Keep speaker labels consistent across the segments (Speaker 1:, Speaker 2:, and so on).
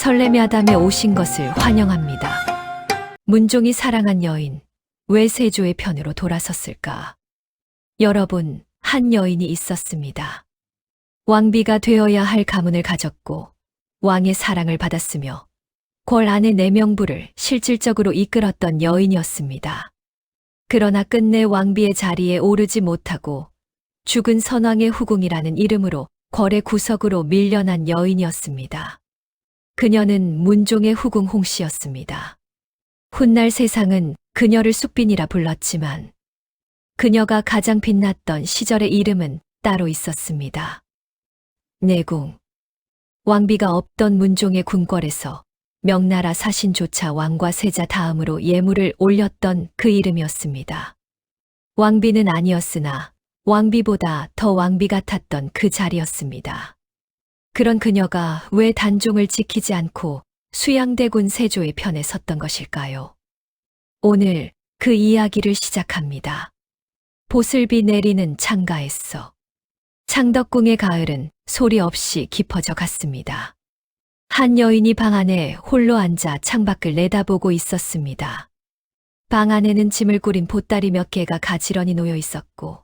Speaker 1: 설레미아담에 오신 것을 환영합니다. 문종이 사랑한 여인, 왜 세조의 편으로 돌아섰을까? 여러분, 한 여인이 있었습니다. 왕비가 되어야 할 가문을 가졌고 왕의 사랑을 받았으며 궐 안의 내명부를 실질적으로 이끌었던 여인이었습니다. 그러나 끝내 왕비의 자리에 오르지 못하고 죽은 선왕의 후궁이라는 이름으로 궐의 구석으로 밀려난 여인이었습니다. 그녀는 문종의 후궁 홍씨였습니다. 훗날 세상은 그녀를 숙빈이라 불렀지만 그녀가 가장 빛났던 시절의 이름은 따로 있었습니다. 내궁. 왕비가 없던 문종의 궁궐에서 명나라 사신조차 왕과 세자 다음으로 예물을 올렸던 그 이름이었습니다. 왕비는 아니었으나 왕비보다 더 왕비 같았던 그 자리였습니다. 그런 그녀가 왜 단종을 지키지 않고 수양대군 세조의 편에 섰던 것일까요? 오늘 그 이야기를 시작합니다. 보슬비 내리는 창가에서 창덕궁의 가을은 소리 없이 깊어져 갔습니다. 한 여인이 방 안에 홀로 앉아 창밖을 내다보고 있었습니다. 방 안에는 짐을 꾸린 보따리 몇 개가 가지런히 놓여 있었고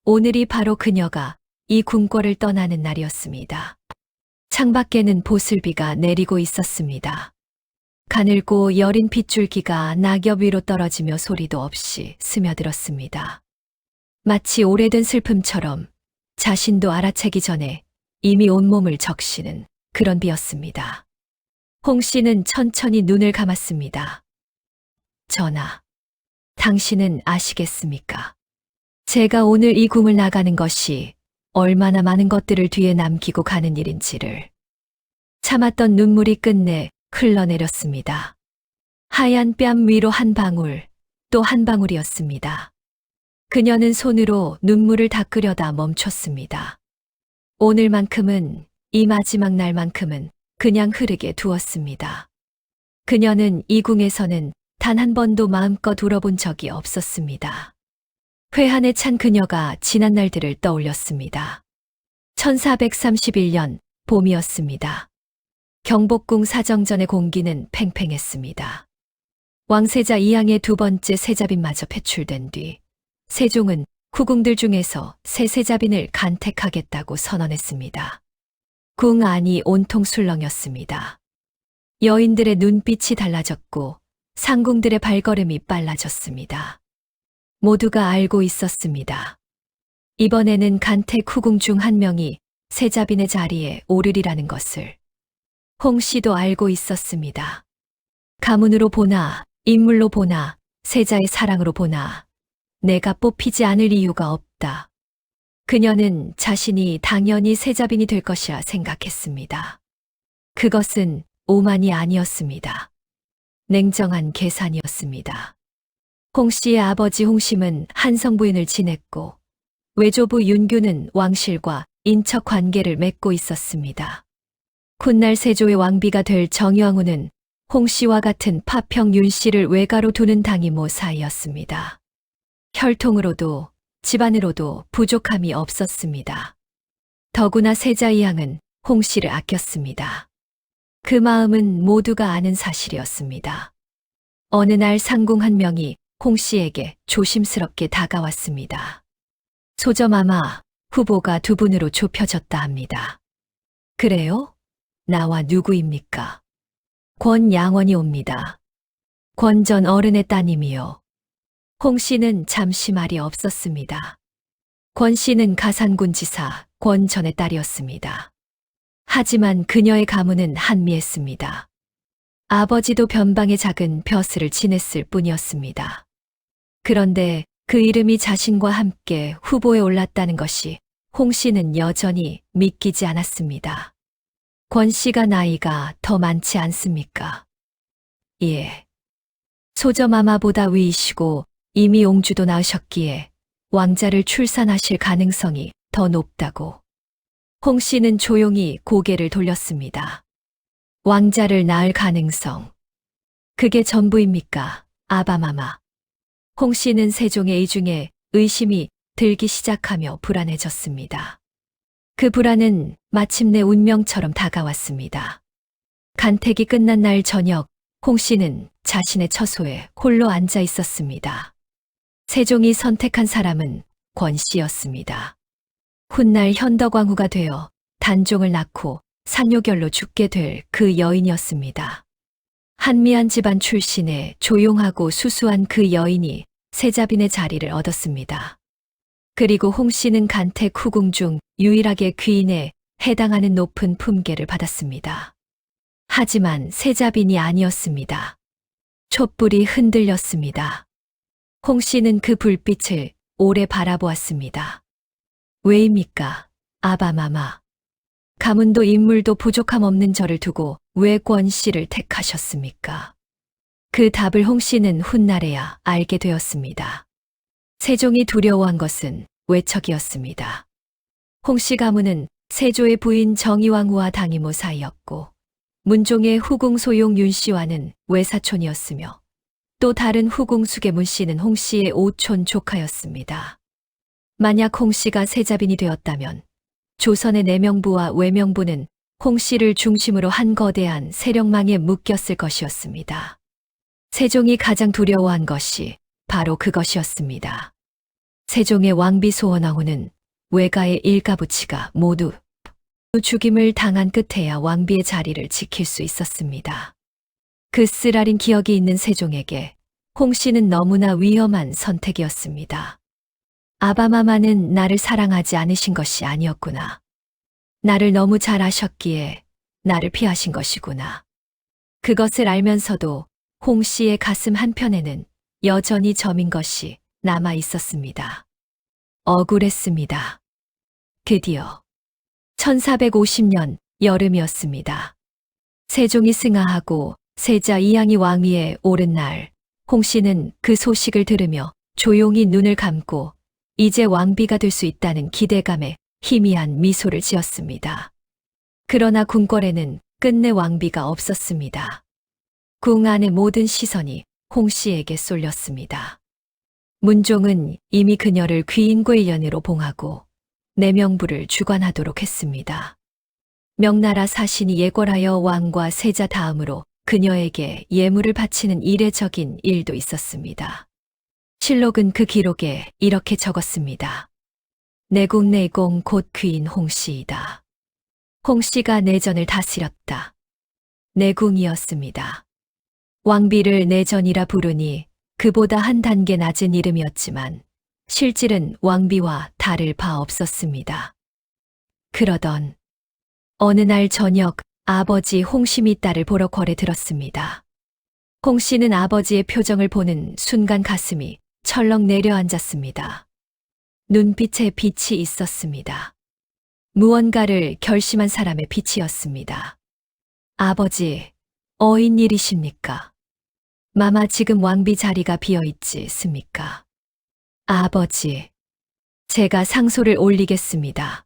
Speaker 1: 오늘이 바로 그녀가 이 궁궐을 떠나는 날이었습니다. 창밖에는 보슬비가 내리고 있었습니다. 가늘고 여린 빗줄기가 낙엽 위로 떨어지며 소리도 없이 스며들었습니다. 마치 오래된 슬픔처럼 자신도 알아채기 전에 이미 온몸을 적시는 그런 비였습니다. 홍 씨는 천천히 눈을 감았습니다. 전하, 당신은 아시겠습니까? 제가 오늘 이 궁을 나가는 것이 얼마나 많은 것들을 뒤에 남기고 가는 일인지를. 참았던 눈물이 끝내 흘러내렸습니다. 하얀 뺨 위로 한 방울, 또 한 방울이었습니다. 그녀는 손으로 눈물을 닦으려다 멈췄습니다. 오늘만큼은, 이 마지막 날만큼은 그냥 흐르게 두었습니다. 그녀는 이 궁에서는 단 한 번도 마음껏 울어본 적이 없었습니다. 회한에 찬 그녀가 지난 날들을 떠올렸습니다. 1431년 봄이었습니다. 경복궁 사정전의 공기는 팽팽했습니다. 왕세자 이항의 두 번째 세자빈마저 배출된 뒤 세종은 후궁들 중에서 새 세자빈을 간택하겠다고 선언했습니다. 궁 안이 온통 술렁였습니다. 여인들의 눈빛이 달라졌고 상궁들의 발걸음이 빨라졌습니다. 모두가 알고 있었습니다. 이번에는 간택 후궁 중 한 명이 세자빈의 자리에 오르리라는 것을. 홍 씨도 알고 있었습니다. 가문으로 보나, 인물로 보나, 세자의 사랑으로 보나, 내가 뽑히지 않을 이유가 없다. 그녀는 자신이 당연히 세자빈이 될 것이라 생각했습니다. 그것은 오만이 아니었습니다. 냉정한 계산이었습니다. 홍 씨의 아버지 홍심은 한성 부인을 지냈고 외조부 윤규는 왕실과 인척 관계를 맺고 있었습니다. 훗날 세조의 왕비가 될 정유왕후는 홍 씨와 같은 파평 윤 씨를 외가로 두는 당이모 사이였습니다. 혈통으로도 집안으로도 부족함이 없었습니다. 더구나 세자 이항은 홍 씨를 아꼈습니다. 그 마음은 모두가 아는 사실이었습니다. 어느 날 상궁 한 명이 홍 씨에게 조심스럽게 다가왔습니다. 소점아마, 후보가 두 분으로 좁혀졌다 합니다. 그래요? 나와 누구입니까? 권양원이 옵니다. 권 전 어른의 따님이요. 홍 씨는 잠시 말이 없었습니다. 권 씨는 가산군 지사 권 전의 딸이었습니다. 하지만 그녀의 가문은 한미했습니다. 아버지도 변방의 작은 벼슬을 지냈을 뿐이었습니다. 그런데 그 이름이 자신과 함께 후보에 올랐다는 것이 홍 씨는 여전히 믿기지 않았습니다. 권 씨가 나이가 더 많지 않습니까? 예. 소저마마보다 위이시고 이미 옹주도 낳으셨기에 왕자를 출산하실 가능성이 더 높다고. 홍 씨는 조용히 고개를 돌렸습니다. 왕자를 낳을 가능성. 그게 전부입니까, 아바마마? 홍 씨는 세종의 이중에 의심이 들기 시작하며 불안해졌습니다. 그 불안은 마침내 운명처럼 다가왔습니다. 간택이 끝난 날 저녁, 홍 씨는 자신의 처소에 홀로 앉아 있었습니다. 세종이 선택한 사람은 권 씨였습니다. 훗날 현덕왕후가 되어 단종을 낳고 상요결로 죽게 될 그 여인이었습니다. 한미한 집안 출신의 조용하고 수수한 그 여인이 세자빈의 자리를 얻었습니다. 그리고 홍 씨는 간택 후궁 중 유일하게 귀인에 해당하는 높은 품계를 받았습니다. 하지만 세자빈이 아니었습니다. 촛불이 흔들렸습니다. 홍 씨는 그 불빛을 오래 바라보았습니다. 왜입니까, 아바마마? 가문도 인물도 부족함 없는 저를 두고 왜 권 씨를 택하셨습니까? 그 답을 홍 씨는 훗날에야 알게 되었습니다. 세종이 두려워한 것은 외척이었습니다. 홍 씨 가문은 세조의 부인 정의왕후와 당이모 사이였고, 문종의 후궁 소용 윤 씨와는 외사촌이었으며, 또 다른 후궁 수계문 씨는 홍 씨의 오촌 조카였습니다. 만약 홍 씨가 세자빈이 되었다면 조선의 내명부와 외명부는 홍 씨를 중심으로 한 거대한 세력망에 묶였을 것이었습니다. 세종이 가장 두려워한 것이 바로 그것이었습니다. 세종의 왕비 소원왕후는 외가의 일가부치가 모두 죽임을 당한 끝에야 왕비의 자리를 지킬 수 있었습니다. 그 쓰라린 기억이 있는 세종에게 홍 씨는 너무나 위험한 선택이었습니다. 아바마마는 나를 사랑하지 않으신 것이 아니었구나. 나를 너무 잘 아셨기에 나를 피하신 것이구나. 그것을 알면서도 홍 씨의 가슴 한편에는 여전히 점인 것이 남아 있었습니다. 억울했습니다. 드디어 1450년 여름이었습니다. 세종이 승하하고 세자 이양이 왕위에 오른 날, 홍 씨는 그 소식을 들으며 조용히 눈을 감고 이제 왕비가 될 수 있다는 기대감에 희미한 미소를 지었습니다. 그러나 궁궐에는 끝내 왕비가 없었습니다. 궁 안의 모든 시선이 홍 씨에게 쏠렸습니다. 문종은 이미 그녀를 귀인궤련으로 봉하고 내명부를 주관하도록 했습니다. 명나라 사신이 예궐하여 왕과 세자 다음으로 그녀에게 예물을 바치는 이례적인 일도 있었습니다. 실록은 그 기록에 이렇게 적었습니다. 내궁내공 곧 귀인 홍씨이다. 홍씨가 내전을 다스렸다. 내궁이었습니다. 왕비를 내전이라 부르니 그보다 한 단계 낮은 이름이었지만 실질은 왕비와 다를 바 없었습니다. 그러던 어느 날 저녁 아버지 홍심이 딸을 보러 궐에 들었습니다. 홍 씨는 아버지의 표정을 보는 순간 가슴이 철렁 내려앉았습니다. 눈빛에 빛이 있었습니다. 무언가를 결심한 사람의 빛이었습니다. 아버지, 어인 일이십니까? 마마 지금 왕비 자리가 비어있지 습니까? 아버지, 제가 상소를 올리겠습니다.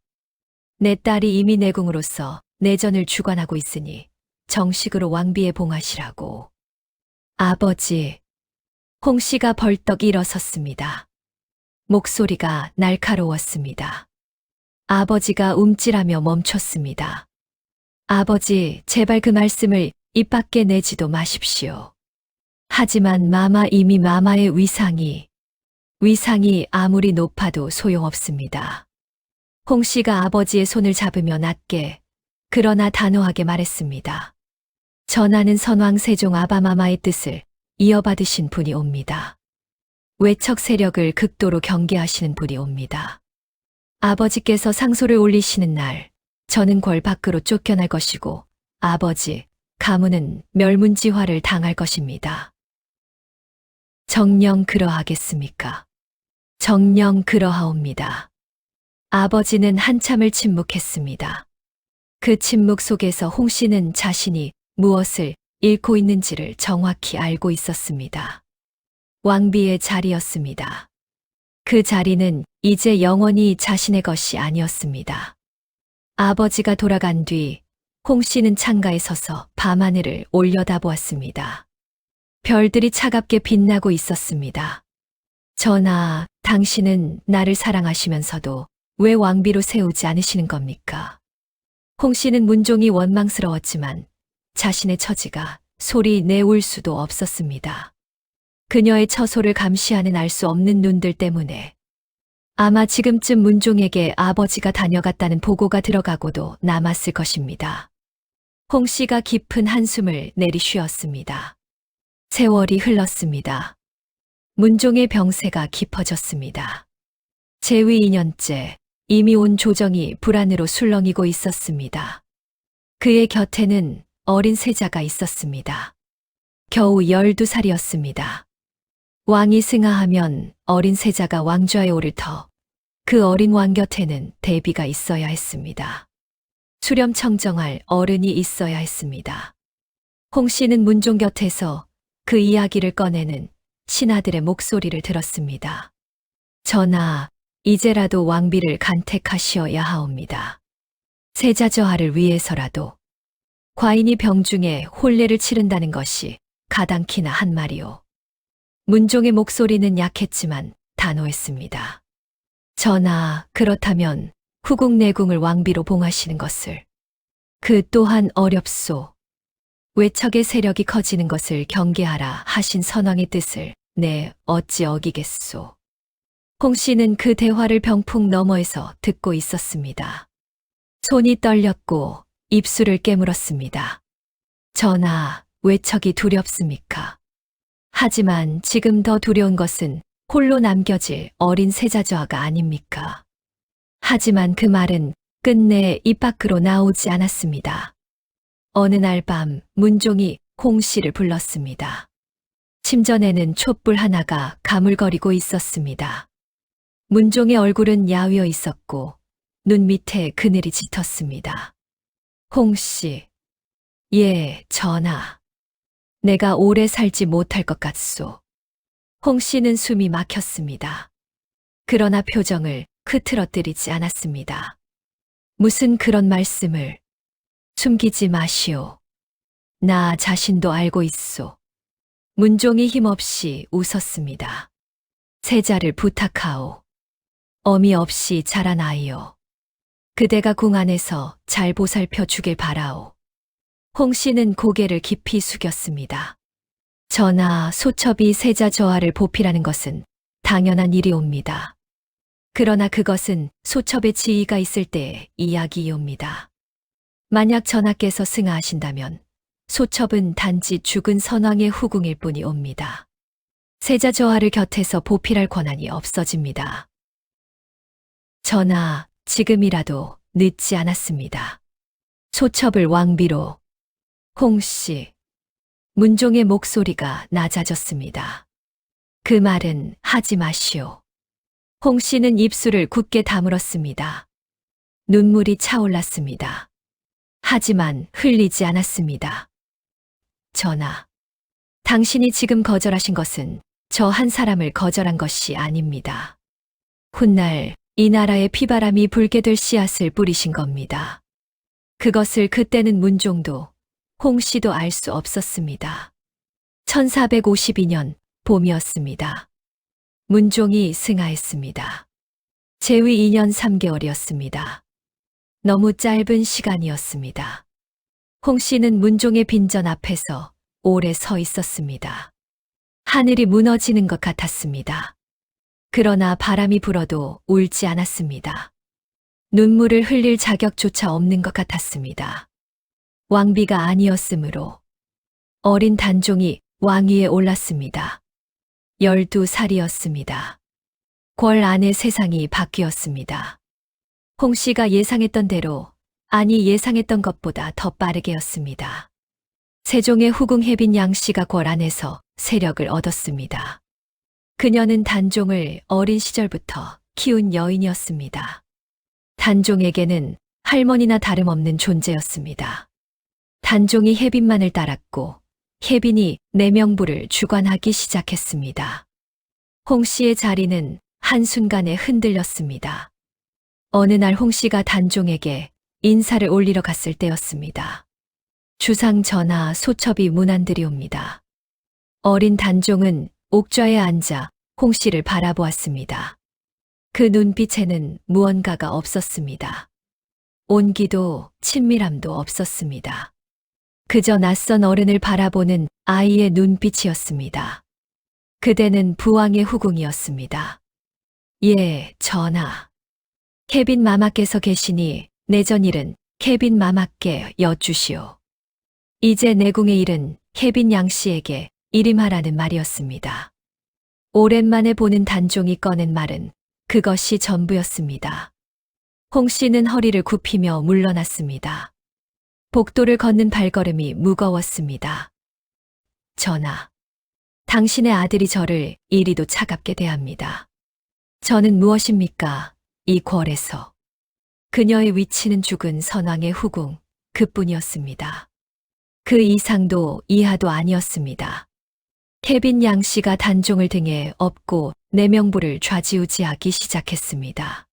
Speaker 1: 내 딸이 이미 내궁으로서 내전을 주관하고 있으니 정식으로 왕비에 봉하시라고. 아버지, 홍 씨가 벌떡 일어섰습니다. 목소리가 날카로웠습니다. 아버지가 움찔하며 멈췄습니다. 아버지, 제발 그 말씀을 입 밖에 내지도 마십시오. 하지만 마마 이미 마마의 위상이 아무리 높아도 소용없습니다. 홍 씨가 아버지의 손을 잡으며 낮게 그러나 단호하게 말했습니다. 전하는 선왕 세종 아바마마의 뜻을 이어받으신 분이 옵니다. 외척 세력을 극도로 경계하시는 분이 옵니다. 아버지께서 상소를 올리시는 날 저는 궐 밖으로 쫓겨날 것이고 아버지, 가문은 멸문지화를 당할 것입니다. 정녕 그러하겠습니까? 정녕 그러하옵니다. 아버지는 한참을 침묵했습니다. 그 침묵 속에서 홍 씨는 자신이 무엇을 잃고 있는지를 정확히 알고 있었습니다. 왕비의 자리였습니다. 그 자리는 이제 영원히 자신의 것이 아니었습니다. 아버지가 돌아간 뒤 홍 씨는 창가에 서서 밤하늘을 올려다보았습니다. 별들이 차갑게 빛나고 있었습니다. 전하, 당신은 나를 사랑하시면서도 왜 왕비로 세우지 않으시는 겁니까? 홍 씨는 문종이 원망스러웠지만 자신의 처지가 소리 내올 수도 없었습니다. 그녀의 처소를 감시하는 알 수 없는 눈들 때문에 아마 지금쯤 문종에게 아버지가 다녀갔다는 보고가 들어가고도 남았을 것입니다. 홍 씨가 깊은 한숨을 내리쉬었습니다. 세월이 흘렀습니다. 문종의 병세가 깊어졌습니다. 재위 2년째 이미 온 조정이 불안으로 술렁이고 있었습니다. 그의 곁에는 어린 세자가 있었습니다. 겨우 12살이었습니다. 왕이 승하하면 어린 세자가 왕좌에 오를 터 그 어린 왕 곁에는 대비가 있어야 했습니다. 수렴청정할 어른이 있어야 했습니다. 홍 씨는 문종 곁에서 그 이야기를 꺼내는 신하들의 목소리를 들었습니다. 전하, 이제라도 왕비를 간택하시어야 하옵니다. 세자 저하를 위해서라도 과인이 병중에 혼례를 치른다는 것이 가당키나 한 말이오. 문종의 목소리는 약했지만 단호했습니다. 전하, 그렇다면 후궁 내궁을 왕비로 봉하시는 것을 그 또한 어렵소. 외척의 세력이 커지는 것을 경계하라 하신 선왕의 뜻을 어찌 어기겠소. 홍 씨는 그 대화를 병풍 너머에서 듣고 있었습니다. 손이 떨렸고 입술을 깨물었습니다. 전하, 외척이 두렵습니까? 하지만 지금 더 두려운 것은 홀로 남겨질 어린 세자저하가 아닙니까? 하지만 그 말은 끝내 입 밖으로 나오지 않았습니다. 어느 날 밤 문종이 홍 씨를 불렀습니다. 침전에는 촛불 하나가 가물거리고 있었습니다. 문종의 얼굴은 야위어 있었고 눈 밑에 그늘이 짙었습니다. 홍 씨, 예, 전하. 내가 오래 살지 못할 것 같소. 홍 씨는 숨이 막혔습니다. 그러나 표정을 흐트러뜨리지 않았습니다. 무슨 그런 말씀을. 숨기지 마시오. 나 자신도 알고 있소. 문종이 힘없이 웃었습니다. 세자를 부탁하오. 어미 없이 자란 아이요. 그대가 궁 안에서 잘 보살펴 주길 바라오. 홍 씨는 고개를 깊이 숙였습니다. 전하, 소첩이 세자 저하를 보필하는 것은 당연한 일이옵니다. 그러나 그것은 소첩의 지위가 있을 때의 이야기이옵니다. 만약 전하께서 승하하신다면 소첩은 단지 죽은 선왕의 후궁일 뿐이옵니다. 세자 저하를 곁에서 보필할 권한이 없어집니다. 전하, 지금이라도 늦지 않았습니다. 소첩을 왕비로. 홍 씨. 문종의 목소리가 낮아졌습니다. 그 말은 하지 마시오. 홍 씨는 입술을 굳게 다물었습니다. 눈물이 차올랐습니다. 하지만 흘리지 않았습니다. 전하, 당신이 지금 거절하신 것은 저 한 사람을 거절한 것이 아닙니다. 훗날 이 나라에 피바람이 불게 될 씨앗을 뿌리신 겁니다. 그것을 그때는 문종도 홍 씨도 알 수 없었습니다. 1452년 봄이었습니다. 문종이 승하했습니다. 재위 2년 3개월이었습니다. 너무 짧은 시간이었습니다. 홍 씨는 문종의 빈전 앞에서 오래 서 있었습니다. 하늘이 무너지는 것 같았습니다. 그러나 바람이 불어도 울지 않았습니다. 눈물을 흘릴 자격조차 없는 것 같았습니다. 왕비가 아니었으므로 어린 단종이 왕위에 올랐습니다. 12살이었습니다. 궐 안의 세상이 바뀌었습니다. 홍 씨가 예상했던 대로, 아니 예상했던 것보다 더 빠르게였습니다. 세종의 후궁 혜빈 양 씨가 궐 안에서 세력을 얻었습니다. 그녀는 단종을 어린 시절부터 키운 여인이었습니다. 단종에게는 할머니나 다름없는 존재였습니다. 단종이 혜빈만을 따랐고 혜빈이 내명부를 주관하기 시작했습니다. 홍 씨의 자리는 한순간에 흔들렸습니다. 어느 날 홍 씨가 단종에게 인사를 올리러 갔을 때였습니다. 주상 전하, 소첩이 문안드리옵니다. 어린 단종은 옥좌에 앉아 홍 씨를 바라보았습니다. 그 눈빛에는 무언가가 없었습니다. 온기도 친밀함도 없었습니다. 그저 낯선 어른을 바라보는 아이의 눈빛이었습니다. 그대는 부왕의 후궁이었습니다. 예, 전하. 케빈 마마께서 계시니 내전 일은 케빈 마마께 여쭈시오. 이제 내궁의 일은 케빈 양씨에게 일임하라는 말이었습니다. 오랜만에 보는 단종이 꺼낸 말은 그것이 전부였습니다. 홍 씨는 허리를 굽히며 물러났습니다. 복도를 걷는 발걸음이 무거웠습니다. 전하, 당신의 아들이 저를 이리도 차갑게 대합니다. 저는 무엇입니까? 이 궐에서. 그녀의 위치는 죽은 선왕의 후궁, 그뿐이었습니다. 그 이상도 이하도 아니었습니다. 케빈 양 씨가 단종을 등에 업고 내 명부를 좌지우지하기 시작했습니다.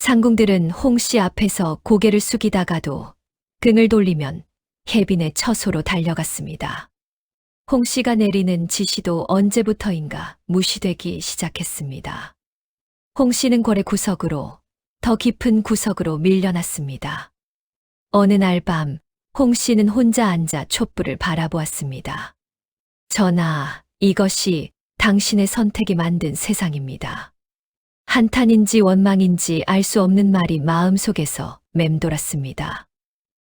Speaker 1: 상궁들은 홍 씨 앞에서 고개를 숙이다가도 등을 돌리면 케빈의 처소로 달려갔습니다. 홍 씨가 내리는 지시도 언제부터인가 무시되기 시작했습니다. 홍 씨는 궐의 구석으로, 더 깊은 구석으로 밀려났습니다. 어느 날 밤, 홍 씨는 혼자 앉아 촛불을 바라보았습니다. 전하, 이것이 당신의 선택이 만든 세상입니다. 한탄인지 원망인지 알 수 없는 말이 마음속에서 맴돌았습니다.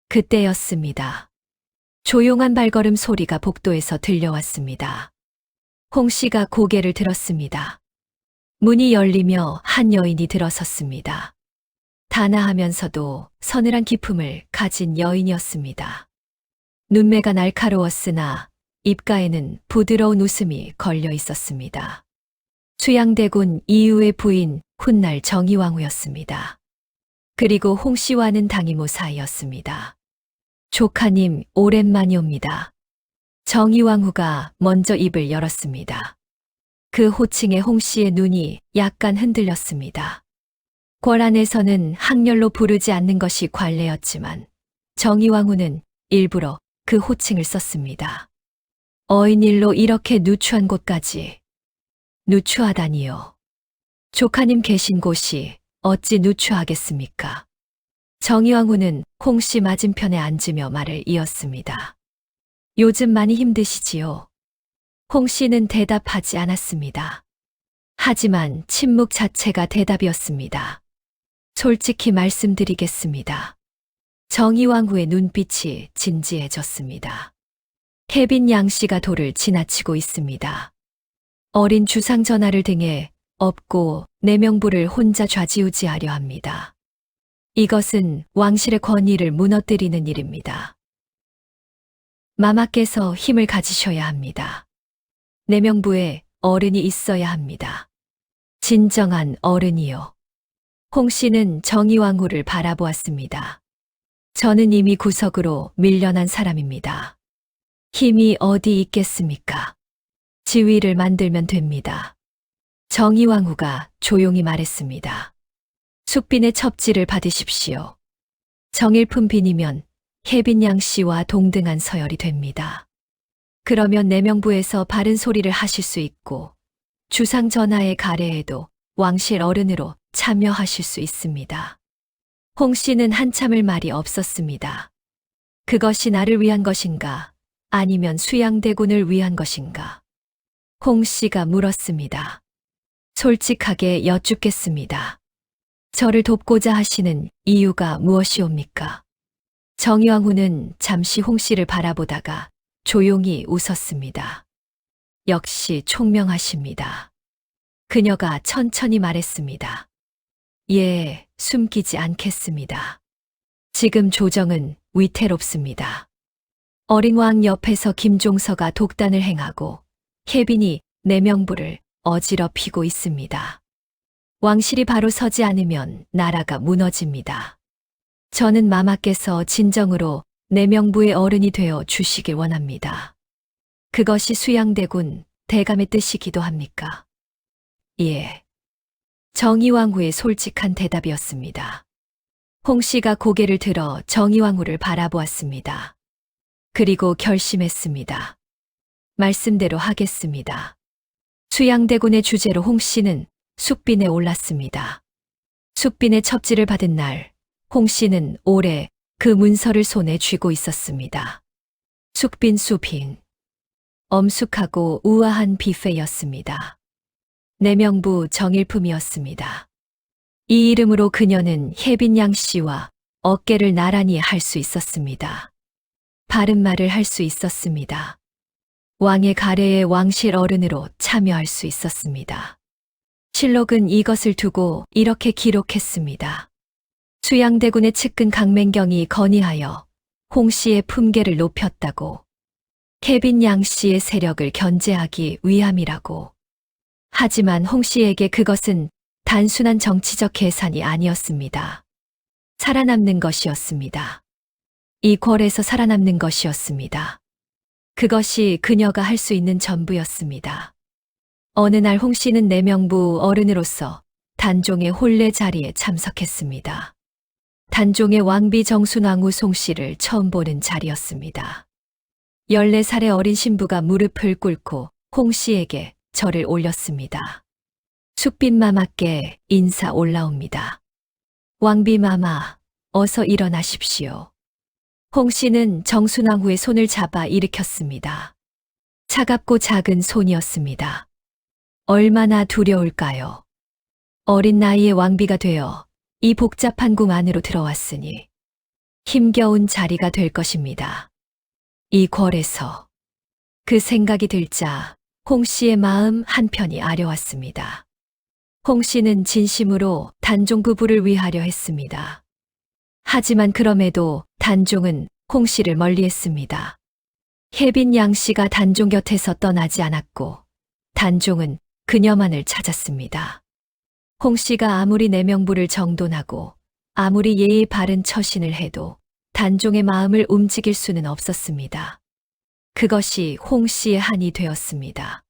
Speaker 1: 그때였습니다. 조용한 발걸음 소리가 복도에서 들려왔습니다. 홍 씨가 고개를 들었습니다. 문이 열리며 한 여인이 들어섰습니다. 단아하면서도 서늘한 기품을 가진 여인이었습니다. 눈매가 날카로웠으나 입가에는 부드러운 웃음이 걸려 있었습니다. 수양대군 이유의 부인 훗날 정의왕후였습니다. 그리고 홍 씨와는 당이모 사이였습니다. 조카님, 오랜만이옵니다. 정의왕후가 먼저 입을 열었습니다. 그 호칭에 홍 씨의 눈이 약간 흔들렸습니다. 궐 안에서는 항렬로 부르지 않는 것이 관례였지만 정의왕후는 일부러 그 호칭을 썼습니다. 어인일로 이렇게 누추한 곳까지. 누추하다니요. 조카님 계신 곳이 어찌 누추하겠습니까? 정의왕후는 홍 씨 맞은편에 앉으며 말을 이었습니다. 요즘 많이 힘드시지요? 홍 씨는 대답하지 않았습니다. 하지만 침묵 자체가 대답이었습니다. 솔직히 말씀드리겠습니다. 정의왕후의 눈빛이 진지해졌습니다. 케빈 양 씨가 도를 지나치고 있습니다. 어린 주상 전하를 등에 업고 내 명부를 혼자 좌지우지하려 합니다. 이것은 왕실의 권위를 무너뜨리는 일입니다. 마마께서 힘을 가지셔야 합니다. 내 명부에 어른이 있어야 합니다. 진정한 어른이요. 홍 씨는 정의왕후를 바라보았습니다. 저는 이미 구석으로 밀려난 사람입니다. 힘이 어디 있겠습니까? 지위를 만들면 됩니다. 정의왕후가 조용히 말했습니다. 숙빈의 첩지를 받으십시오. 정일품 빈이면 케빈 양 씨와 동등한 서열이 됩니다. 그러면 내 명부에서 바른 소리를 하실 수 있고 주상 전하의 가례에도 왕실 어른으로 참여하실 수 있습니다. 홍 씨는 한참을 말이 없었습니다. 그것이 나를 위한 것인가 아니면 수양대군을 위한 것인가? 홍 씨가 물었습니다. 솔직하게 여쭙겠습니다. 저를 돕고자 하시는 이유가 무엇이옵니까? 정의왕후는 잠시 홍 씨를 바라보다가 조용히 웃었습니다. 역시 총명하십니다. 그녀가 천천히 말했습니다. 예, 숨기지 않겠습니다. 지금 조정은 위태롭습니다. 어린 왕 옆에서 김종서가 독단을 행하고 케빈이 내 명부를 어지럽히고 있습니다. 왕실이 바로 서지 않으면 나라가 무너집니다. 저는 마마께서 진정으로 내 명부의 어른이 되어 주시길 원합니다. 그것이 수양대군 대감의 뜻이기도 합니까? 예. 정의왕후의 솔직한 대답이었습니다. 홍 씨가 고개를 들어 정의왕후를 바라보았습니다. 그리고 결심했습니다. 말씀대로 하겠습니다. 수양대군의 주제로 홍 씨는 숙빈에 올랐습니다. 숙빈의 첩지를 받은 날, 홍 씨는 오래 그 문서를 손에 쥐고 있었습니다. 숙빈수빈. 엄숙하고 우아한 뷔페였습니다. 내명부 정일품이었습니다. 이 이름으로 그녀는 혜빈양 씨와 어깨를 나란히 할 수 있었습니다. 바른 말을 할 수 있었습니다. 왕의 가례에 왕실 어른으로 참여할 수 있었습니다. 실록은 이것을 두고 이렇게 기록했습니다. 수양대군의 측근 강맹경이 건의하여 홍 씨의 품계를 높였다고, 케빈 양 씨의 세력을 견제하기 위함이라고. 하지만 홍 씨에게 그것은 단순한 정치적 계산이 아니었습니다. 살아남는 것이었습니다. 이 궐에서 살아남는 것이었습니다. 그것이 그녀가 할 수 있는 전부였습니다. 어느 날 홍 씨는 내명부 어른으로서 단종의 혼례 자리에 참석했습니다. 단종의 왕비 정순왕후 송 씨를 처음 보는 자리였습니다. 14살의 어린 신부가 무릎을 꿇고 홍 씨에게 절을 올렸습니다. 숙빈마마께 인사 올라옵니다. 왕비마마, 어서 일어나십시오. 홍 씨는 정순왕후의 손을 잡아 일으켰습니다. 차갑고 작은 손이었습니다. 얼마나 두려울까요? 어린 나이에 왕비가 되어 이 복잡한 궁 안으로 들어왔으니 힘겨운 자리가 될 것입니다. 이 궐에서. 그 생각이 들자 홍 씨의 마음 한편이 아려왔습니다. 홍 씨는 진심으로 단종 부부를 위하려 했습니다. 하지만 그럼에도 단종은 홍 씨를 멀리했습니다. 혜빈 양 씨가 단종 곁에서 떠나지 않았고 단종은 그녀만을 찾았습니다. 홍 씨가 아무리 내명부를 정돈하고 아무리 예의 바른 처신을 해도 단종의 마음을 움직일 수는 없었습니다. 그것이 홍 씨의 한이 되었습니다.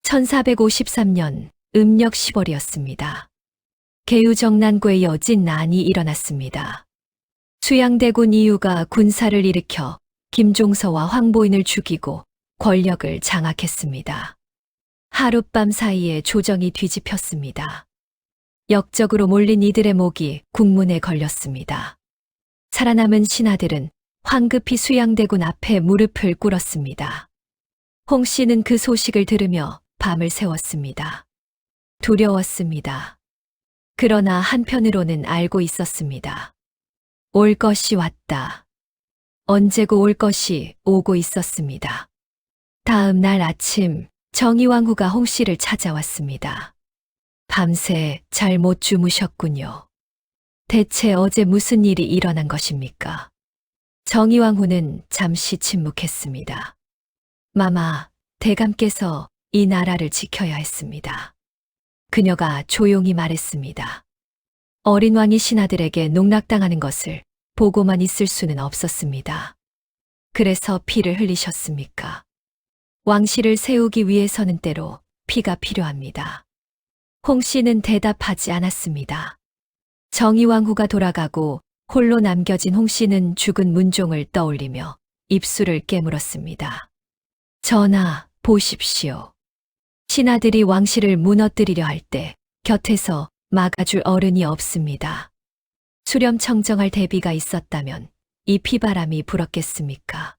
Speaker 1: 1453년 음력 10월이었습니다. 개유정난고에 여진 난이 일어났습니다. 수양대군 이유가 군사를 일으켜 김종서와 황보인을 죽이고 권력을 장악했습니다. 하룻밤 사이에 조정이 뒤집혔습니다. 역적으로 몰린 이들의 목이 국문에 걸렸습니다. 살아남은 신하들은 황급히 수양대군 앞에 무릎을 꿇었습니다. 홍 씨는 그 소식을 들으며 밤을 새웠습니다. 두려웠습니다. 그러나 한편으로는 알고 있었습니다. 올 것이 왔다. 언제고 올 것이 오고 있었습니다. 다음 날 아침 정의왕후가 홍 씨를 찾아왔습니다. 밤새 잘 못 주무셨군요. 대체 어제 무슨 일이 일어난 것입니까? 정의왕후는 잠시 침묵했습니다. 마마, 대감께서 이 나라를 지켜야 했습니다. 그녀가 조용히 말했습니다. 어린 왕이 신하들에게 농락당하는 것을 보고만 있을 수는 없었습니다. 그래서 피를 흘리셨습니까? 왕실을 세우기 위해서는 때로 피가 필요합니다. 홍 씨는 대답하지 않았습니다. 정의왕후가 돌아가고 홀로 남겨진 홍 씨는 죽은 문종을 떠올리며 입술을 깨물었습니다. 전하, 보십시오. 신하들이 왕실을 무너뜨리려 할 때 곁에서 막아줄 어른이 없습니다. 수렴청정할 대비가 있었다면 이 피바람이 불었겠습니까?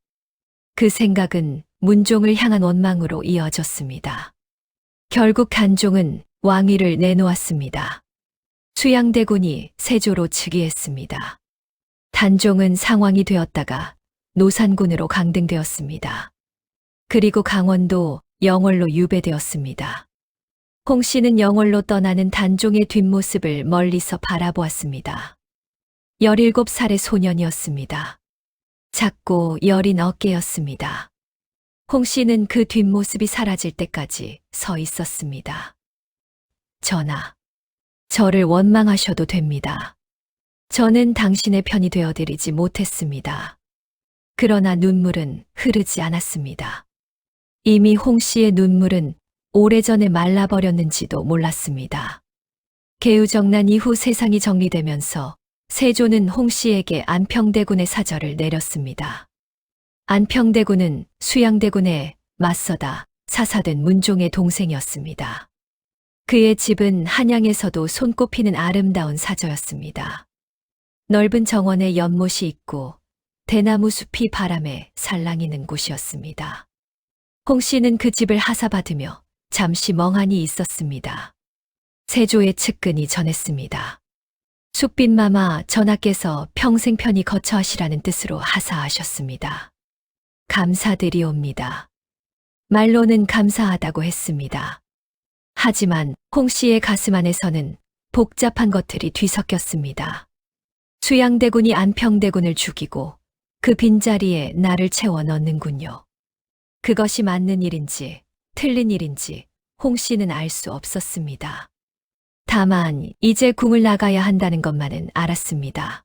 Speaker 1: 그 생각은 문종을 향한 원망으로 이어졌습니다. 결국 단종은 왕위를 내놓았습니다. 수양대군이 세조로 즉위했습니다. 단종은 상왕이 되었다가 노산군으로 강등되었습니다. 그리고 강원도 영월로 유배되었습니다. 홍 씨는 영월로 떠나는 단종의 뒷모습을 멀리서 바라보았습니다. 17살의 소년이었습니다. 작고 여린 어깨였습니다. 홍 씨는 그 뒷모습이 사라질 때까지 서 있었습니다. 전하, 저를 원망하셔도 됩니다. 저는 당신의 편이 되어드리지 못했습니다. 그러나 눈물은 흐르지 않았습니다. 이미 홍 씨의 눈물은 오래전에 말라버렸는지도 몰랐습니다. 개유정난 이후 세상이 정리되면서 세조는 홍 씨에게 안평대군의 사절을 내렸습니다. 안평대군은 수양대군에 맞서다 사사된 문종의 동생이었습니다. 그의 집은 한양에서도 손꼽히는 아름다운 사저였습니다. 넓은 정원에 연못이 있고 대나무 숲이 바람에 살랑이는 곳이었습니다. 홍 씨는 그 집을 하사받으며 잠시 멍하니 있었습니다. 세조의 측근이 전했습니다. 숙빈마마 전하께서 평생 편히 거처하시라는 뜻으로 하사하셨습니다. 감사드리옵니다. 말로는 감사하다고 했습니다. 하지만 홍 씨의 가슴 안에서는 복잡한 것들이 뒤섞였습니다. 수양대군이 안평대군을 죽이고 그 빈자리에 나를 채워 넣는군요. 그것이 맞는 일인지 틀린 일인지 홍 씨는 알 수 없었습니다. 다만 이제 궁을 나가야 한다는 것만은 알았습니다.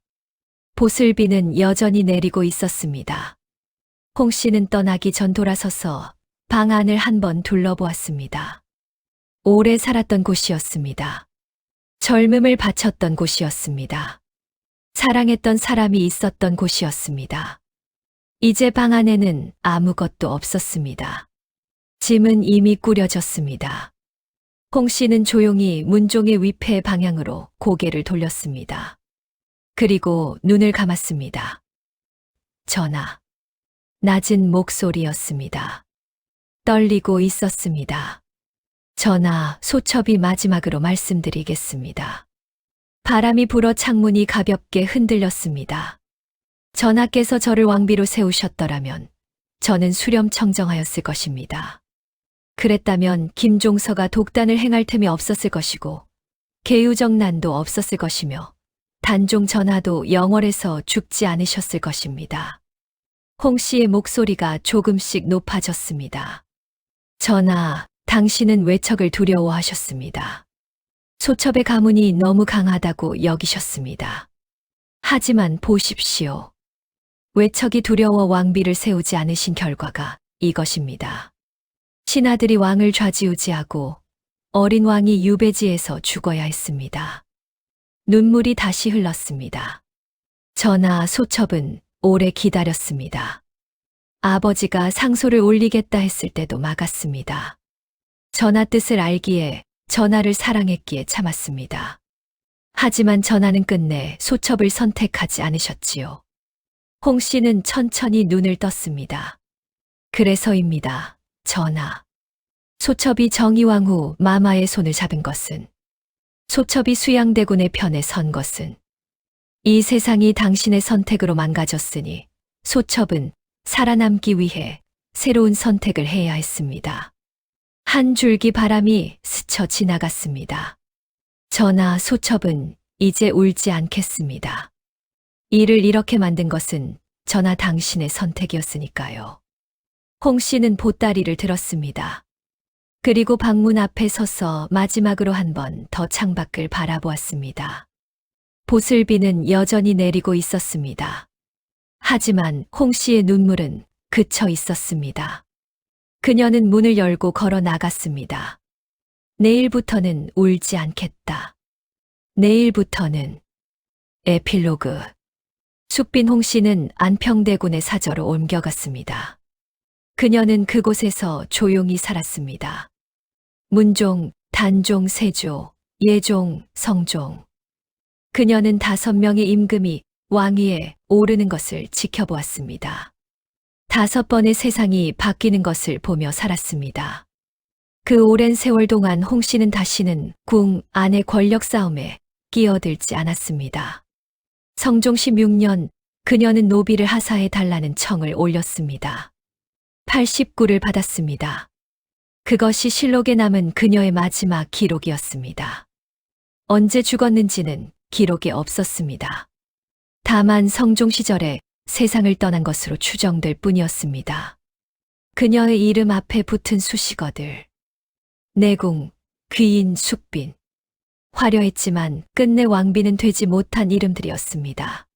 Speaker 1: 보슬비는 여전히 내리고 있었습니다. 홍 씨는 떠나기 전 돌아서서 방 안을 한번 둘러보았습니다. 오래 살았던 곳이었습니다. 젊음을 바쳤던 곳이었습니다. 사랑했던 사람이 있었던 곳이었습니다. 이제 방 안에는 아무것도 없었습니다. 짐은 이미 꾸려졌습니다. 홍 씨는 조용히 문종의 위패 방향으로 고개를 돌렸습니다. 그리고 눈을 감았습니다. 전하. 낮은 목소리였습니다. 떨리고 있었습니다. 전하, 소첩이 마지막으로 말씀드리겠습니다. 바람이 불어 창문이 가볍게 흔들렸습니다. 전하께서 저를 왕비로 세우셨더라면 저는 수렴청정하였을 것입니다. 그랬다면 김종서가 독단을 행할 틈이 없었을 것이고 계유정난도 없었을 것이며 단종 전하도 영월에서 죽지 않으셨을 것입니다. 홍 씨의 목소리가 조금씩 높아졌습니다. 전하, 당신은 외척을 두려워하셨습니다. 소첩의 가문이 너무 강하다고 여기셨습니다. 하지만 보십시오. 외척이 두려워 왕비를 세우지 않으신 결과가 이것입니다. 신하들이 왕을 좌지우지하고 어린 왕이 유배지에서 죽어야 했습니다. 눈물이 다시 흘렀습니다. 전하, 소첩은 오래 기다렸습니다. 아버지가 상소를 올리겠다 했을 때도 막았습니다. 전하 뜻을 알기에 전하를 사랑했기에 참았습니다. 하지만 전하는 끝내 소첩을 선택하지 않으셨지요. 홍 씨는 천천히 눈을 떴습니다. 그래서입니다, 전하. 소첩이 정의왕 후 마마의 손을 잡은 것은, 소첩이 수양대군의 편에 선 것은, 이 세상이 당신의 선택으로 망가졌으니 소첩은 살아남기 위해 새로운 선택을 해야 했습니다. 한 줄기 바람이 스쳐 지나갔습니다. 전하, 소첩은 이제 울지 않겠습니다. 이를 이렇게 만든 것은 전하 당신의 선택이었으니까요. 홍 씨는 보따리를 들었습니다. 그리고 방문 앞에 서서 마지막으로 한 번 더 창밖을 바라보았습니다. 보슬비는 여전히 내리고 있었습니다. 하지만 홍 씨의 눈물은 그쳐 있었습니다. 그녀는 문을 열고 걸어 나갔습니다. 내일부터는 울지 않겠다. 내일부터는. 에필로그. 숙빈 홍 씨는 안평대군의 사저로 옮겨갔습니다. 그녀는 그곳에서 조용히 살았습니다. 문종, 단종, 세조, 예종, 성종. 그녀는 5명의 임금이 왕위에 오르는 것을 지켜보았습니다. 5번의 세상이 바뀌는 것을 보며 살았습니다. 그 오랜 세월 동안 홍 씨는 다시는 궁 안의 권력 싸움에 끼어들지 않았습니다. 성종 16년 그녀는 노비를 하사해 달라는 청을 올렸습니다. 80구를 받았습니다. 그것이 실록에 남은 그녀의 마지막 기록이었습니다. 언제 죽었는지는 기록에 없었습니다. 다만 성종 시절에 세상을 떠난 것으로 추정될 뿐이었습니다. 그녀의 이름 앞에 붙은 수식어들. 내궁, 귀인, 숙빈. 화려했지만 끝내 왕비는 되지 못한 이름들이었습니다.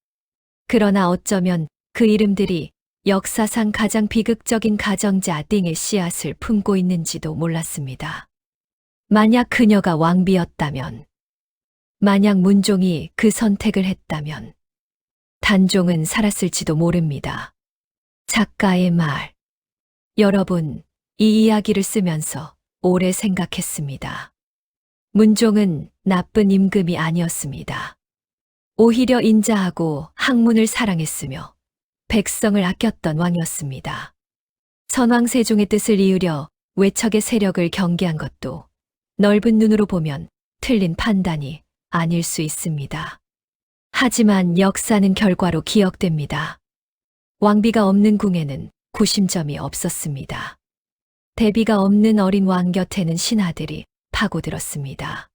Speaker 1: 그러나 어쩌면 그 이름들이 역사상 가장 비극적인 가정자 띵의 씨앗을 품고 있는지도 몰랐습니다. 만약 그녀가 왕비였다면, 만약 문종이 그 선택을 했다면, 단종은 살았을지도 모릅니다. 작가의 말. 여러분, 이 이야기를 쓰면서 오래 생각했습니다. 문종은 나쁜 임금이 아니었습니다. 오히려 인자하고 학문을 사랑했으며 백성을 아꼈던 왕이었습니다. 선왕 세종의 뜻을 이으려 외척의 세력을 경계한 것도 넓은 눈으로 보면 틀린 판단이 아닐 수 있습니다. 하지만 역사는 결과로 기억됩니다. 왕비가 없는 궁에는 구심점이 없었습니다. 대비가 없는 어린 왕 곁에는 신하들이 파고들었습니다.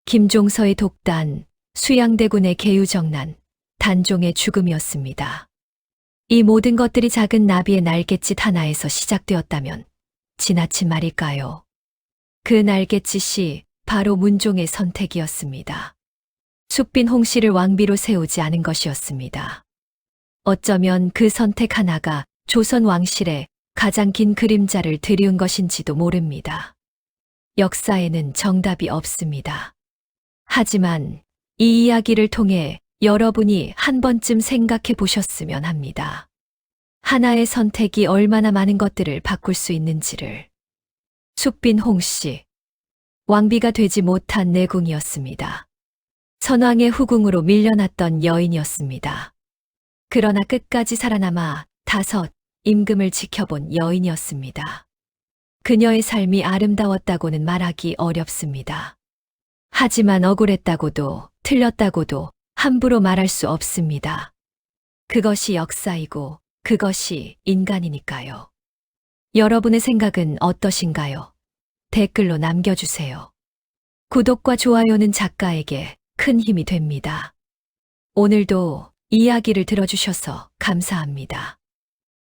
Speaker 1: 김종서의 독단, 수양대군의 계유정난, 단종의 죽음이었습니다. 이 모든 것들이 작은 나비의 날갯짓 하나에서 시작되었다면 지나친 말일까요? 그 날갯짓이 바로 문종의 선택이었습니다. 숙빈 홍씨를 왕비로 세우지 않은 것이었습니다. 어쩌면 그 선택 하나가 조선 왕실의 가장 긴 그림자를 들이운 것인지도 모릅니다. 역사에는 정답이 없습니다. 하지만 이 이야기를 통해 여러분이 한 번쯤 생각해 보셨으면 합니다. 하나의 선택이 얼마나 많은 것들을 바꿀 수 있는지를. 숙빈 홍씨, 왕비가 되지 못한 내궁이었습니다. 선왕의 후궁으로 밀려났던 여인이었습니다. 그러나 끝까지 살아남아 5 임금을 지켜본 여인이었습니다. 그녀의 삶이 아름다웠다고는 말하기 어렵습니다. 하지만 억울했다고도 틀렸다고도 함부로 말할 수 없습니다. 그것이 역사이고 그것이 인간이니까요. 여러분의 생각은 어떠신가요? 댓글로 남겨주세요. 구독과 좋아요는 작가에게 큰 힘이 됩니다. 오늘도 이야기를 들어주셔서 감사합니다.